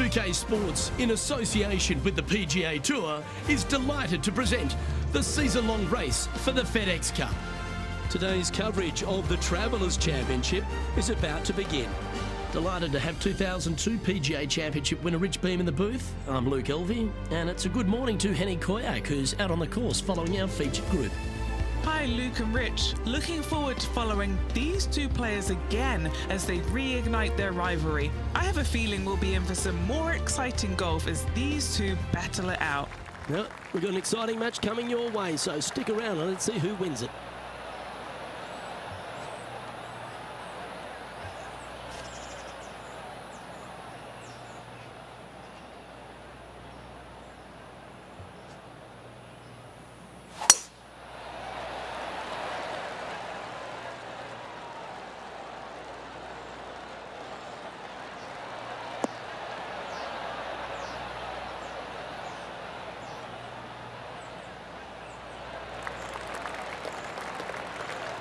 2K Sports, in association with the PGA Tour, is delighted to present the season-long race for the FedEx Cup. Today's coverage of the Travellers Championship is about to begin. Delighted to have 2002 PGA Championship winner Rich Beem in the booth. I'm Luke Elvey, and it's a good morning to Henny Koyak, who's out on the course following our featured group. Hi Luke and Rich, looking forward to following these two players again as they reignite their rivalry. I have a feeling we'll be in for some more exciting golf as these two battle it out. Well, we've got an exciting match coming your way, so stick around and let's see who wins it.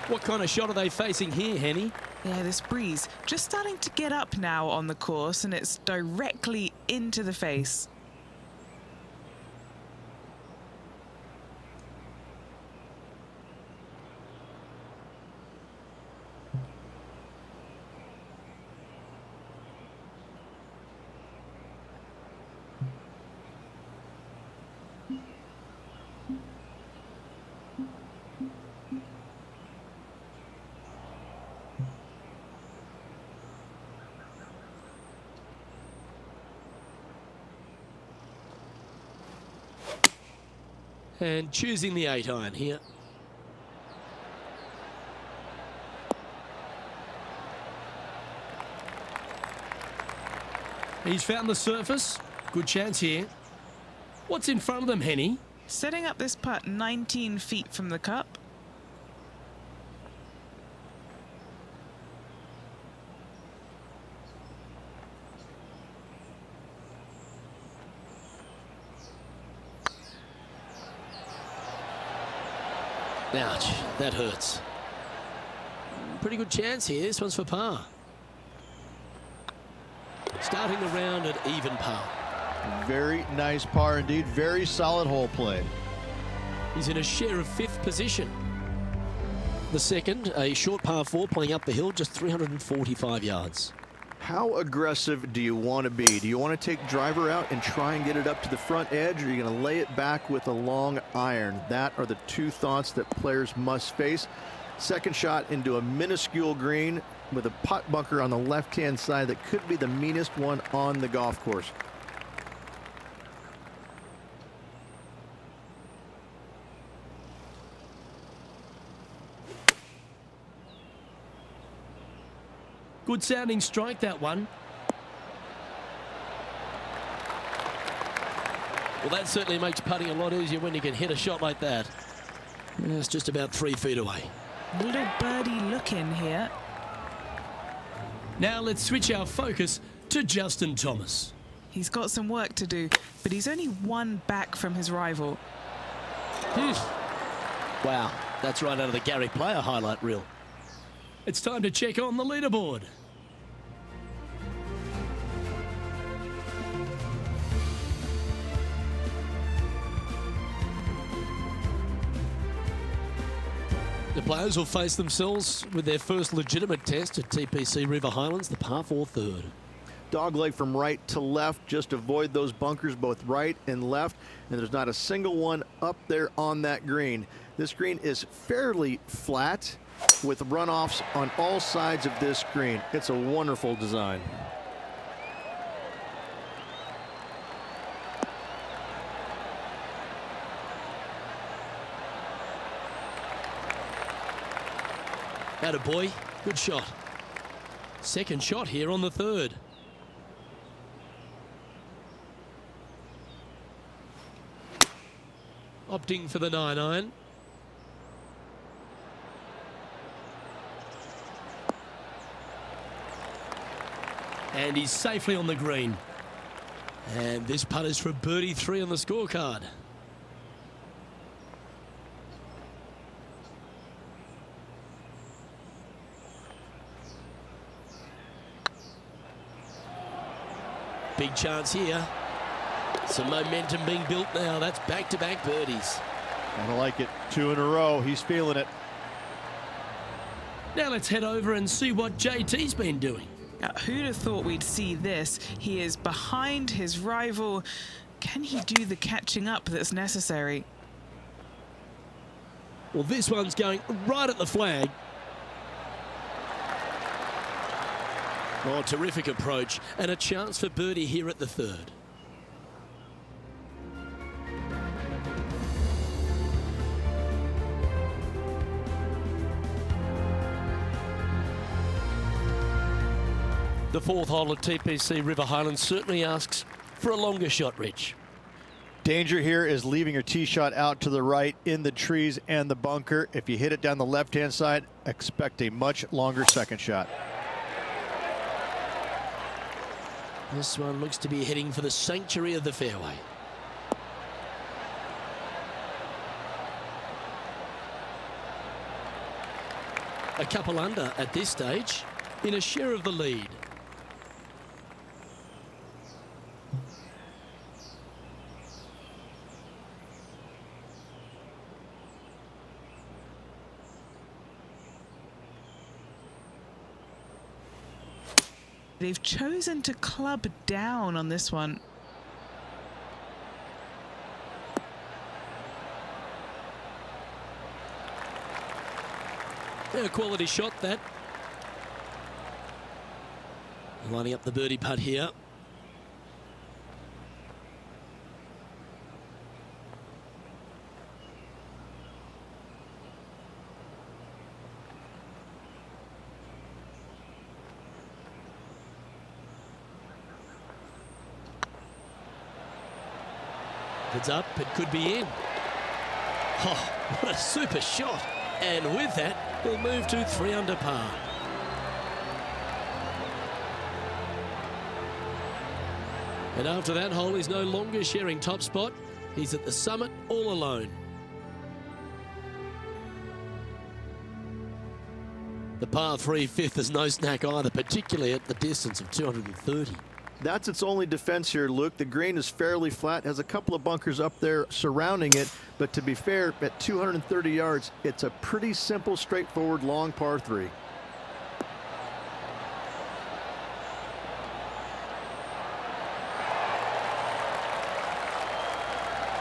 What kind of shot are they facing here, Henny? Yeah, this breeze just starting to get up now on the course, and it's directly into the face. And choosing the 8-iron here. He's found the surface. Good chance here. What's in front of them, Henny? Setting up this putt 19 feet from the cup. Ouch, that hurts. Pretty good chance here. This one's for par. Starting the round at even par. Very nice par indeed. Very solid hole play. He's in a share of 5th position. The second, a short par 4 playing up the hill, just 345 yards. How aggressive do you want to be? Do you want to take driver out and try and get it up to the front edge, or are you going to lay it back with a long iron? That are the two thoughts that players must face. Second shot into a minuscule green with a putt bunker on the left-hand side that could be the meanest one on the golf course. Good sounding strike, that one. Well, that certainly makes putting a lot easier when you can hit a shot like that. It's just about 3 feet away. Little birdie look in here. Now let's switch our focus to Justin Thomas. He's got some work to do, but he's only one back from his rival. Wow, that's right out of the Gary Player highlight reel. It's time to check on the leaderboard. The players will face themselves with their first legitimate test at TPC River Highlands, the par 4 third. Dogleg from right to left. Just avoid those bunkers both right and left, and there's not a single one up there on that green. This green is fairly flat with runoffs on all sides of this green. It's a wonderful design. Attaboy, good shot. Second shot here on the third. Opting for the 9-iron. And he's safely on the green. And this putt is for birdie 3 on the scorecard. big chance here. Some momentum being built now. That's back-to-back birdies. I like it. 2 in a row. He's feeling it. Now let's head over and see what JT's been doing. Now, who'd have thought we'd see this? He is behind his rival. Can he do the catching up that's necessary? Well, this one's going right at the flag. Oh, terrific approach, and a chance for birdie here at the third. The fourth hole at TPC River Highlands certainly asks for a longer shot, Rich. Danger here is leaving your tee shot out to the right in the trees and the bunker. If you hit it down the left-hand side, expect a much longer second shot. This one looks to be heading for the sanctuary of the fairway. A couple under at this stage, in a share of the lead. They've chosen to club down on this one. Yeah, a quality shot, that. Lining up the birdie putt here. If it's up, it could be in. Oh, what a super shot. And with that, we'll move to 3 under par. And after that hole, he's no longer sharing top spot. He's at the summit all alone. The par 3 fifth is no snack either, particularly at the distance of 230. That's its only defense here, Luke. The green is fairly flat, has a couple of bunkers up there surrounding it, but to be fair, at 230 yards, it's a pretty simple, straightforward, long par 3.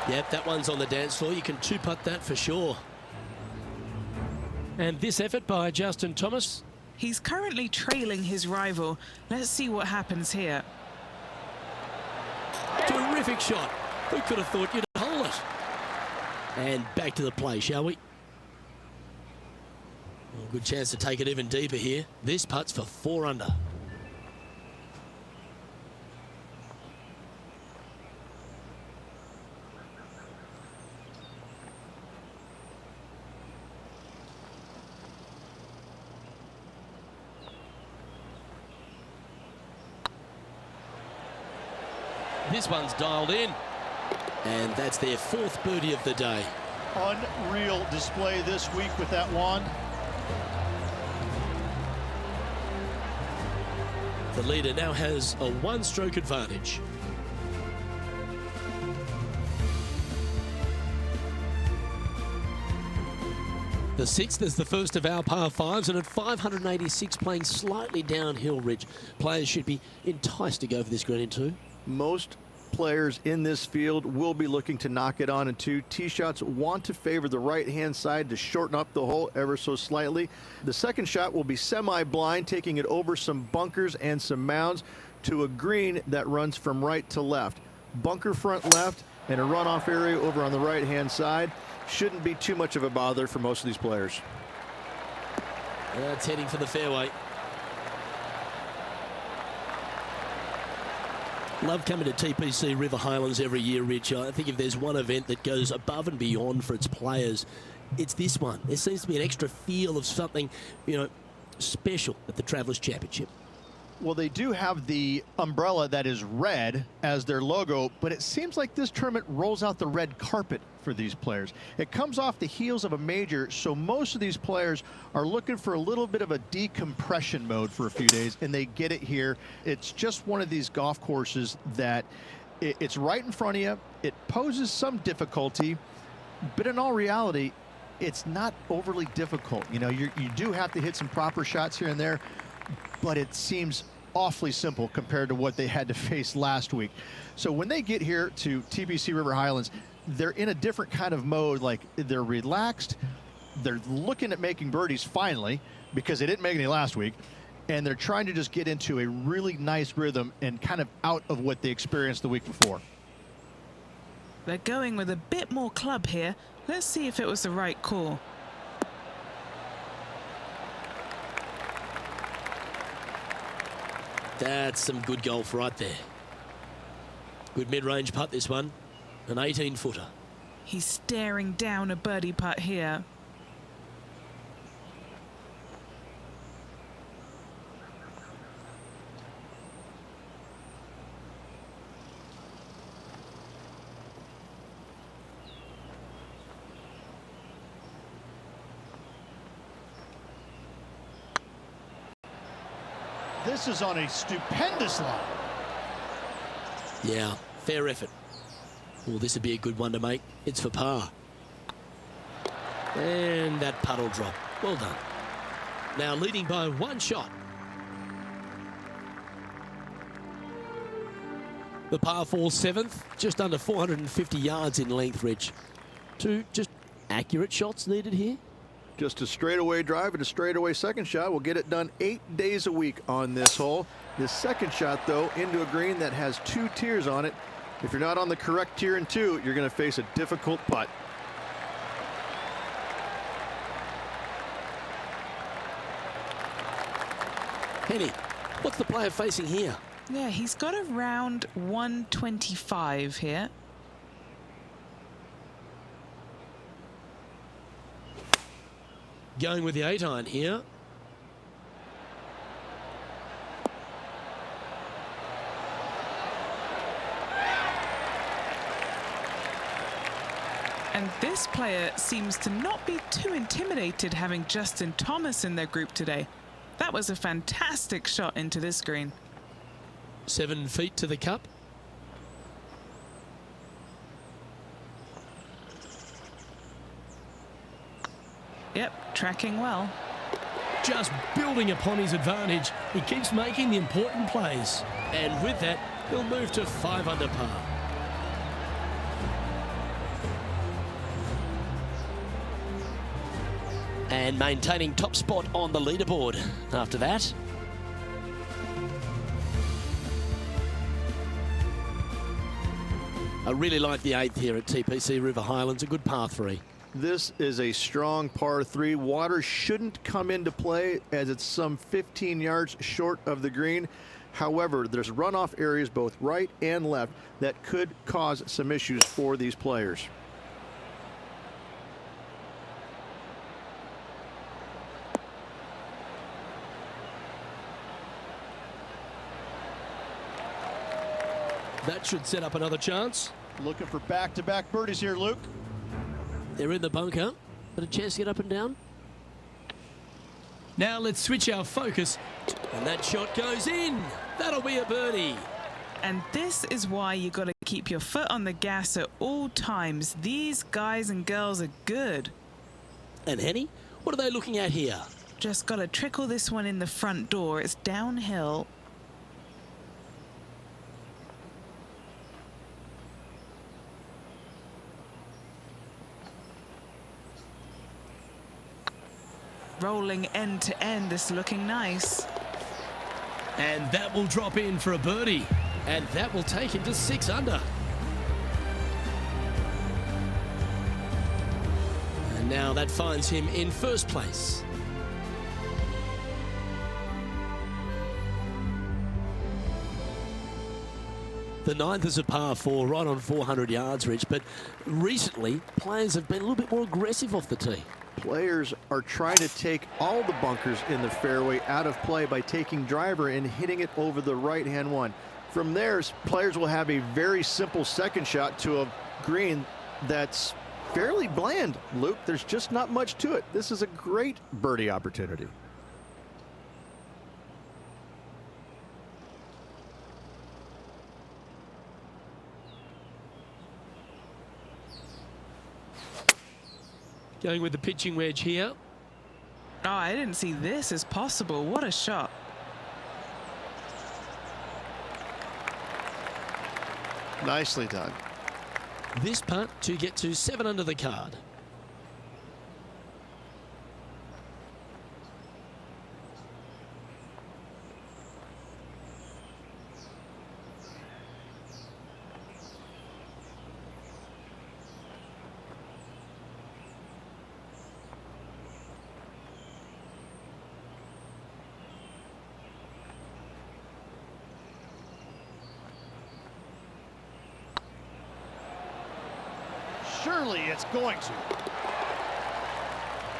Yep, that one's on the dance floor. You can two-putt that for sure. And this effort by Justin Thomas. He's currently trailing his rival. Let's see what happens here. Terrific shot. Who could have thought you'd hole it? And back to the play, shall we? Well, good chance to take it even deeper here. This putt's for 4 under. This one's dialed in. And that's their 4th birdie of the day. Unreal display this week with that one. The leader now has a 1-stroke advantage. The 6th is the first of our par 5s, and at 586 playing slightly downhill, Ridge, players should be enticed to go for this green in 2. Most players in this field will be looking to knock it on in 2. Tee shots want to favor the right-hand side to shorten up the hole ever so slightly. The second shot will be semi-blind, taking it over some bunkers and some mounds to a green that runs from right to left. Bunker front left and a runoff area over on the right-hand side. Shouldn't be too much of a bother for most of these players. That's heading for the fairway. Love coming to TPC River Highlands every year, Rich. I think if there's one event that goes above and beyond for its players, it's this one. There seems to be an extra feel of something, special at the Travelers Championship. Well, they do have the umbrella that is red as their logo, but it seems like this tournament rolls out the red carpet for these players. It comes off the heels of a major, so most of these players are looking for a little bit of a decompression mode for a few days, and they get it here. It's just one of these golf courses that it's right in front of you. It poses some difficulty, but in all reality, it's not overly difficult. You know, you do have to hit some proper shots here and there, but it seems awfully simple compared to what they had to face last week. So when they get here to TPC River Highlands, they're in a different kind of mode. Like, they're relaxed, they're looking at making birdies finally, because they didn't make any last week, and they're trying to just get into a really nice rhythm and kind of out of what they experienced the week before. They're going with a bit more club here. Let's see if it was the right call. That's some good golf right there. Good mid-range putt, this one. An 18-footer. He's staring down a birdie putt here. This is on a stupendous line. Yeah, fair effort. Well, this would be a good one to make. It's for par. And that putt will drop. Well done. Now leading by one shot. The par 4 seventh, just under 450 yards in length, Rich. Two just accurate shots needed here. Just a straightaway drive and a straightaway second shot. We'll get it done 8 days a week on this hole. This second shot, though, into a green that has 2 tiers on it. If you're not on the correct tier in 2, you're going to face a difficult putt. Henny, what's the player facing here? Yeah, he's got around 125 here. Going with the 8-iron here. And this player seems to not be too intimidated having Justin Thomas in their group today. That was a fantastic shot into this green. 7 feet to the cup. Yep, tracking well. Just building upon his advantage. He keeps making the important plays. And with that, he'll move to 5 under par. And maintaining top spot on the leaderboard after that. I really like the 8th here at TPC River Highlands, a good par 3. This is a strong par 3. Water shouldn't come into play as it's some 15 yards short of the green. However, there's runoff areas both right and left that could cause some issues for these players. That should set up another chance. Looking for back-to-back birdies here, Luke. They're in the bunker, but a chance to get up and down. Now let's switch our focus, and that shot goes in. That'll be a birdie. And this is why you got to keep your foot on the gas at all times. These guys and girls are good. And Henny, what are they looking at here? Just got to trickle this one in the front door. It's downhill. Rolling end to end, this looking nice. And that will drop in for a birdie. And that will take him to 6 under. And now that finds him in first place. The 9th is a par 4, right on 400 yards, Rich. But recently, players have been a little bit more aggressive off the tee. Players are trying to take all the bunkers in the fairway out of play by taking driver and hitting it over the right-hand one. From there, players will have a very simple second shot to a green that's fairly bland, Luke. There's just not much to it. This is a great birdie opportunity. Going with the pitching wedge here. Oh, I didn't see this as possible. What a shot. Nicely done. This putt to get to 7 under the card. Surely it's going to.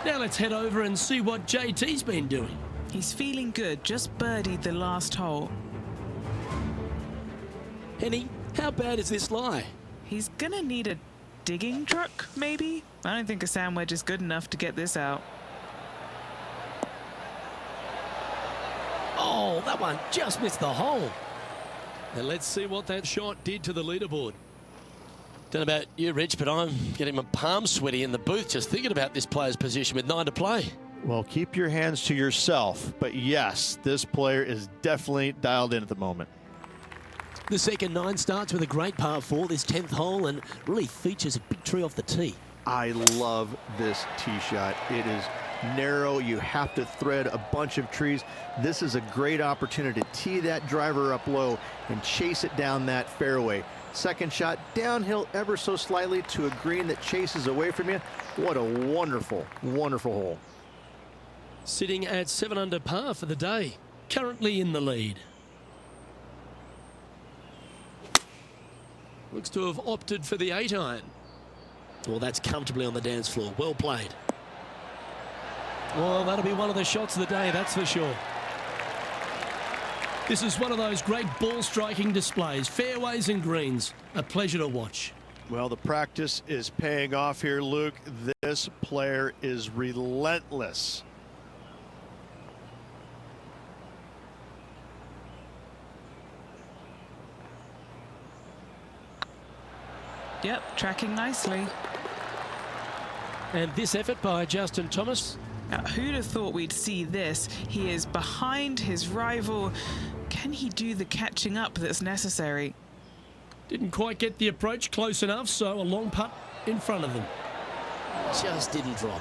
Now let's head over and see what JT's been doing. He's feeling good, just birdied the last hole. Henny, how bad is this lie? He's gonna need a digging truck, maybe? I don't think a sand wedge is good enough to get this out. Oh, that one just missed the hole. And let's see what that shot did to the leaderboard. Don't know about you, Rich, but I'm getting my palms sweaty in the booth just thinking about this player's position with 9 to play. Well, keep your hands to yourself. But yes, this player is definitely dialed in at the moment. The second 9 starts with a great par 4, this 10th hole, and really features a big tree off the tee. I love this tee shot. It is narrow. You have to thread a bunch of trees. This is a great opportunity to tee that driver up low and chase it down that fairway. Second shot downhill ever so slightly to a green that chases away from you. What a wonderful, wonderful hole. Sitting at 7 under par for the day, currently in the lead. Looks to have opted for the 8-iron. Well, that's comfortably on the dance floor. Well played. Well, that'll be one of the shots of the day, that's for sure. This is one of those great ball striking displays, fairways and greens. A pleasure to watch. Well, the practice is paying off here, Luke. This player is relentless. Yep, tracking nicely. And this effort by Justin Thomas. Now, who'd have thought we'd see this? He is behind his rival. Can he do the catching up that's necessary? Didn't quite get the approach close enough, so a long putt in front of them. Just didn't drop.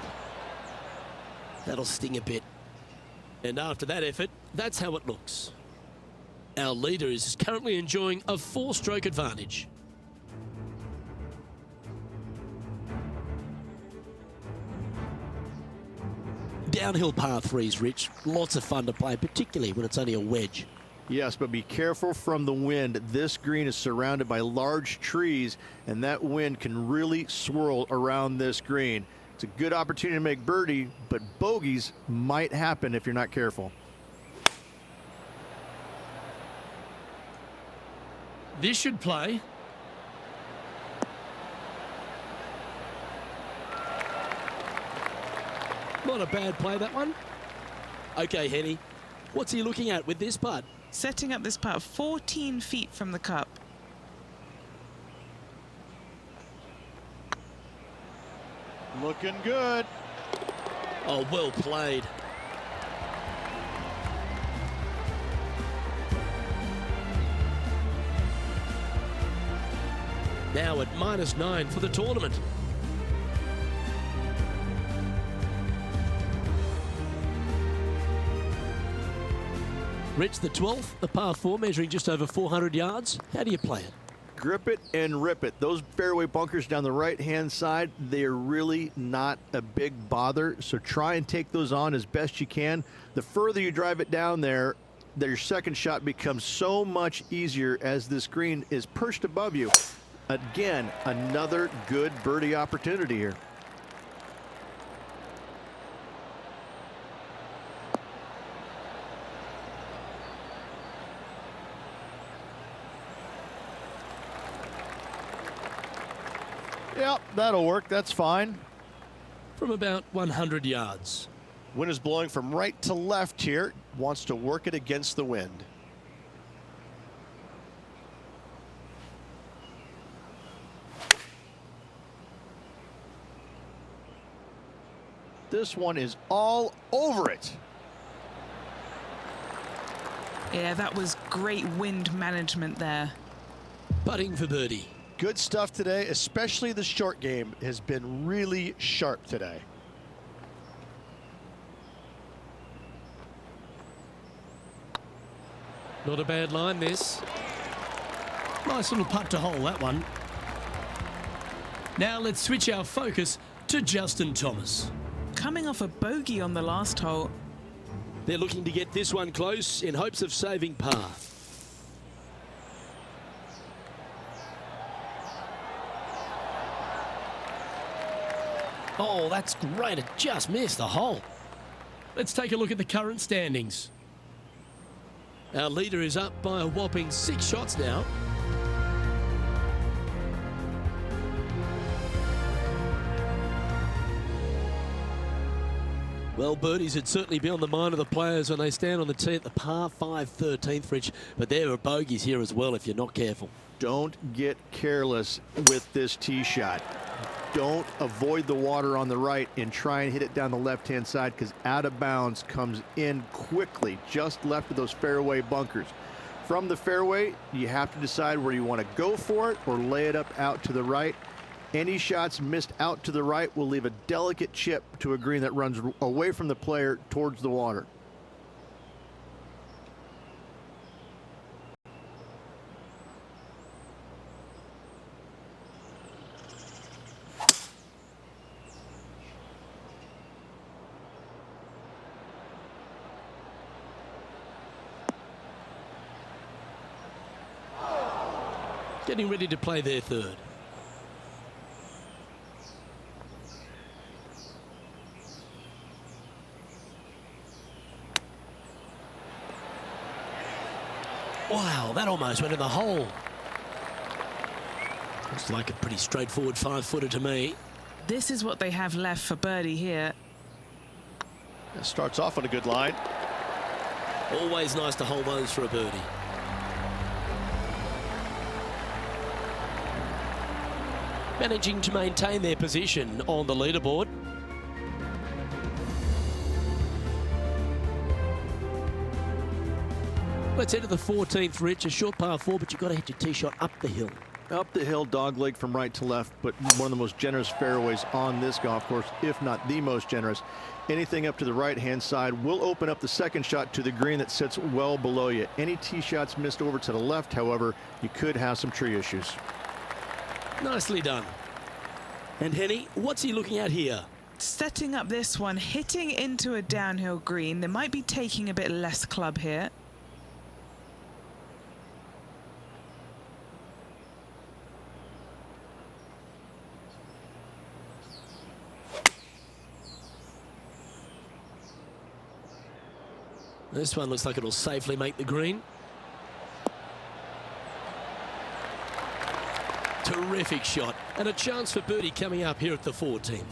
That'll sting a bit. And after that effort, that's how it looks. Our leader is currently enjoying a 4-stroke advantage. Downhill par 3s, Rich. Lots of fun to play, particularly when it's only a wedge. Yes, but be careful from the wind. This green is surrounded by large trees, and that wind can really swirl around this green. It's a good opportunity to make birdie, but bogeys might happen if you're not careful. This should play. Not a bad play, that one. Okay, Henny, what's he looking at with this putt? Setting up this putt 14 feet from the cup. Looking good. Oh, well played. Now at -9 for the tournament. Rich, the 12th, a par 4 measuring just over 400 yards. How do you play it? Grip it and rip it. Those fairway bunkers down the right-hand side, they're really not a big bother, so try and take those on as best you can. The further you drive it down there, your second shot becomes so much easier as this green is perched above you. Again, another good birdie opportunity here. Yep, that'll work. That's fine. From about 100 yards. Wind is blowing from right to left here. Wants to work it against the wind. This one is all over it. Yeah, that was great wind management there. Putting for birdie. Good stuff today, especially the short game has been really sharp today. Not a bad line, this. Nice little putt to hole, that one. Now let's switch our focus to Justin Thomas. Coming off a bogey on the last hole. They're looking to get this one close in hopes of saving par. Oh, that's great. It just missed the hole. Let's take a look at the current standings. Our leader is up by a whopping 6 shots now. Well, birdies would certainly be on the mind of the players when they stand on the tee at the par 5 13th, Rich, but there are bogeys here as well if you're not careful. Don't get careless with this tee shot. Don't avoid the water on the right and try and hit it down the left-hand side, because out of bounds comes in quickly, just left of those fairway bunkers. From the fairway, you have to decide where you want to go for it or lay it up out to the right. Any shots missed out to the right will leave a delicate chip to a green that runs away from the player towards the water. Getting ready to play their third. Wow, that almost went in the hole. Looks like a pretty straightforward 5-footer to me. This is what they have left for birdie here. It starts off on a good line. Always nice to hold those for a birdie. Managing to maintain their position on the leaderboard. Let's head to the 14th, Rich. A short par 4, but you've got to hit your tee shot up the hill. Up the hill, dogleg from right to left, but one of the most generous fairways on this golf course, if not the most generous. Anything up to the right-hand side will open up the second shot to the green that sits well below you. Any tee shots missed over to the left, however, you could have some tree issues. Nicely done. And Henny, what's he looking at here? Setting up this one, hitting into a downhill green. They might be taking a bit less club here. This one looks like it'll safely make the green. Terrific shot, and a chance for birdie coming up here at the 14th.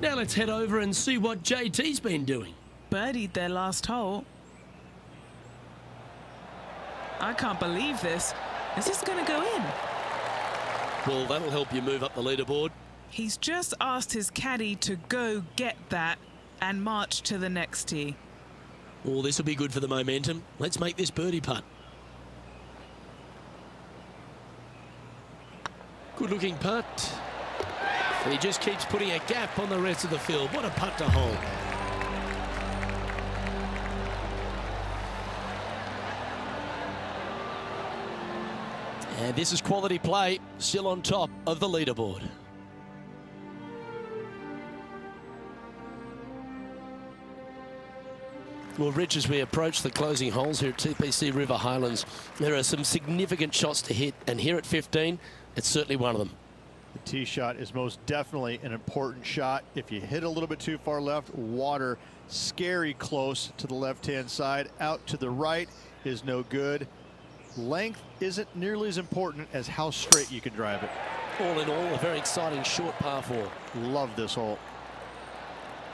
Now let's head over and see what JT's been doing. Birdied their last hole. I can't believe this. Is this going to go in? Well, that'll help you move up the leaderboard. He's just asked his caddy to go get that and march to the next tee. Oh, this will be good for the momentum. Let's make this birdie putt. Good looking putt. And he just keeps putting a gap on the rest of the field. What a putt to hole. And this is quality play, still on top of the leaderboard. Well, Rich, as we approach the closing holes here at TPC River Highlands, there are some significant shots to hit, and here at 15, it's certainly one of them. The tee shot is most definitely an important shot. If you hit a little bit too far left, water scary close to the left-hand side. Out to the right is no good. Length isn't nearly as important as how straight you can drive it. All in all, a very exciting short par 4. Love this hole.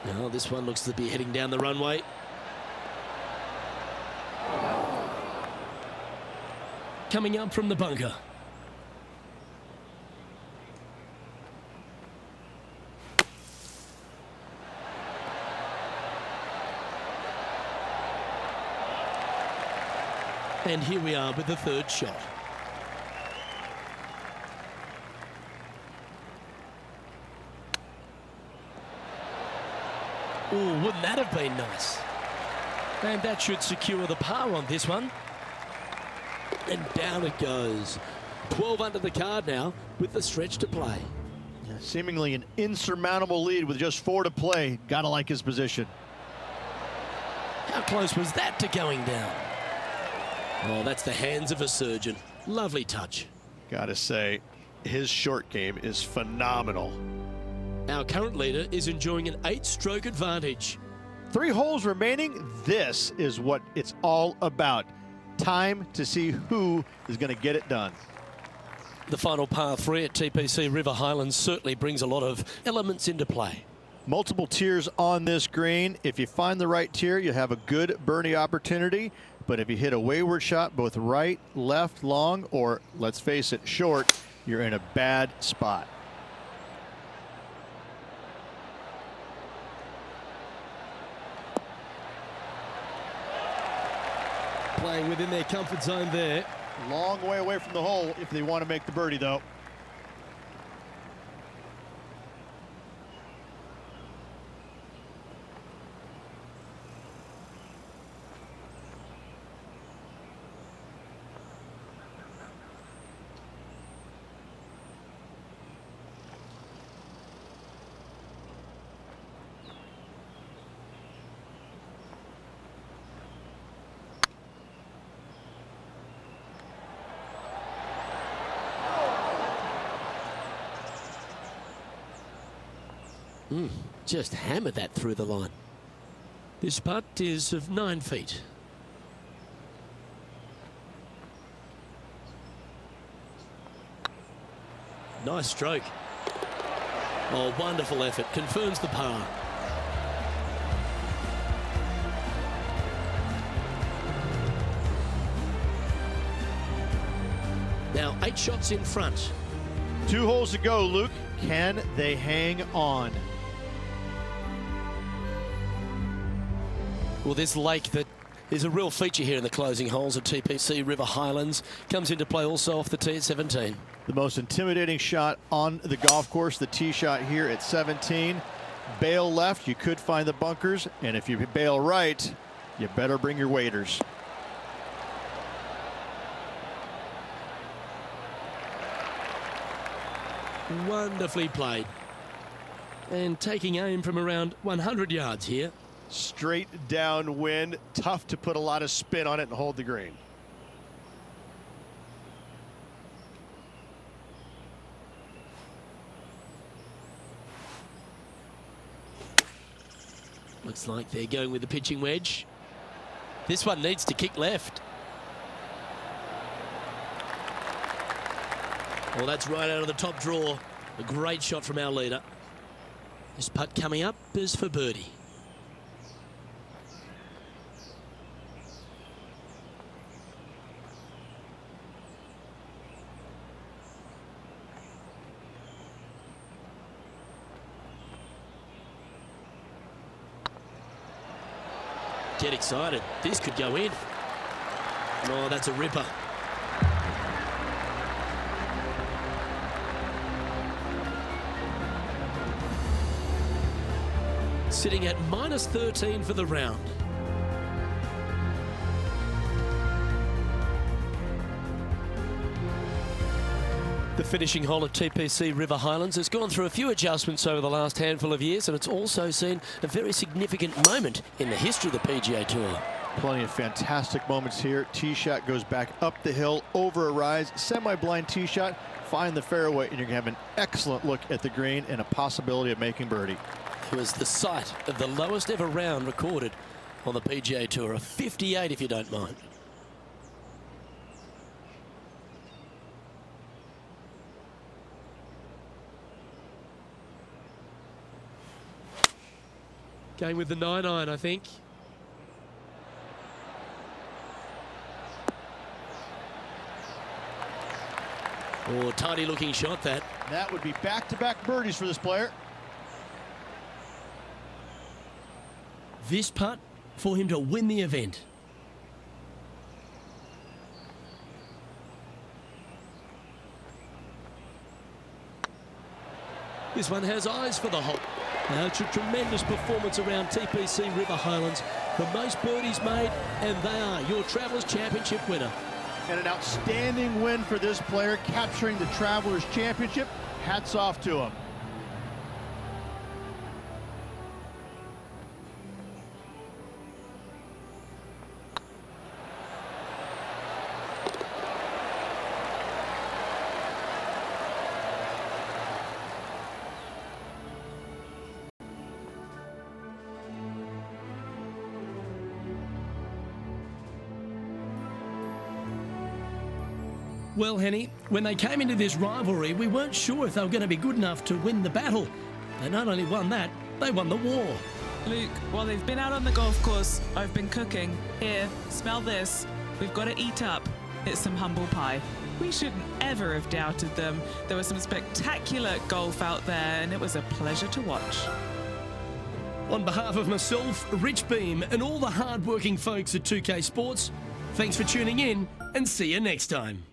Now this one looks to be heading down the runway. Coming up from the bunker. And here we are with the third shot. Oh, wouldn't that have been nice? And that should secure the par on this one. And down it goes. 12 under the card now with the stretch to play. Yeah, seemingly an insurmountable lead with just 4 to play. Gotta like his position. How close was that to going down? Oh, that's the hands of a surgeon. Lovely touch. Gotta say, his short game is phenomenal. Our current leader is enjoying an 8-stroke advantage. 3 holes remaining. This is what it's all about. Time to see who is going to get it done. The final par 3 at TPC River Highlands certainly brings a lot of elements into play. Multiple tiers on this green. If you find the right tier, you have a good birdie opportunity. But if you hit a wayward shot, both right, left, long, or let's face it, short, you're in a bad spot. Playing within their comfort zone there. Long way away from the hole if they want to make the birdie, though. Just hammered that through the line. This putt is of 9 feet. Nice stroke. Oh, wonderful effort. Confirms the par. Now 8 shots in front. 2 holes to go, Luke. Can they hang on? Well, this lake that is a real feature here in the closing holes at TPC River Highlands comes into play also off the tee at 17. The most intimidating shot on the golf course, the tee shot here at 17. Bail left, you could find the bunkers, and if you bail right, you better bring your waders. Wonderfully played. And taking aim from around 100 yards here. Straight downwind, tough to put a lot of spin on it and hold the green. Looks like they're going with the pitching wedge. This one needs to kick left. Well, that's right out of the top draw. A great shot from our leader. This putt coming up is for birdie. Get excited. This could go in. Oh, that's a ripper. Sitting at -13 for the round. The finishing hole at TPC River Highlands has gone through a few adjustments over the last handful of years, and it's also seen a very significant moment in the history of the PGA Tour. Plenty of fantastic moments here. Tee shot goes back up the hill, over a rise, semi-blind tee shot, find the fairway, and you're going to have an excellent look at the green and a possibility of making birdie. It was the site of the lowest ever round recorded on the PGA Tour, a 58 if you don't mind. Going with the 9-iron, I think. Oh, tidy looking shot that. That would be back-to-back birdies for this player. This putt for him to win the event. This one has eyes for the hole. Now, it's a tremendous performance around TPC River Highlands. The most birdies made, and they are your Travelers Championship winner. And an outstanding win for this player, capturing the Travelers Championship. Hats off to him. Well, Henny, when they came into this rivalry, we weren't sure if they were going to be good enough to win the battle. They not only won that, they won the war. Luke, while they've been out on the golf course, I've been cooking. Here, smell this. We've got to eat up. It's some humble pie. We shouldn't ever have doubted them. There was some spectacular golf out there, and it was a pleasure to watch. On behalf of myself, Rich Beam, and all the hard-working folks at 2K Sports, thanks for tuning in, and see you next time.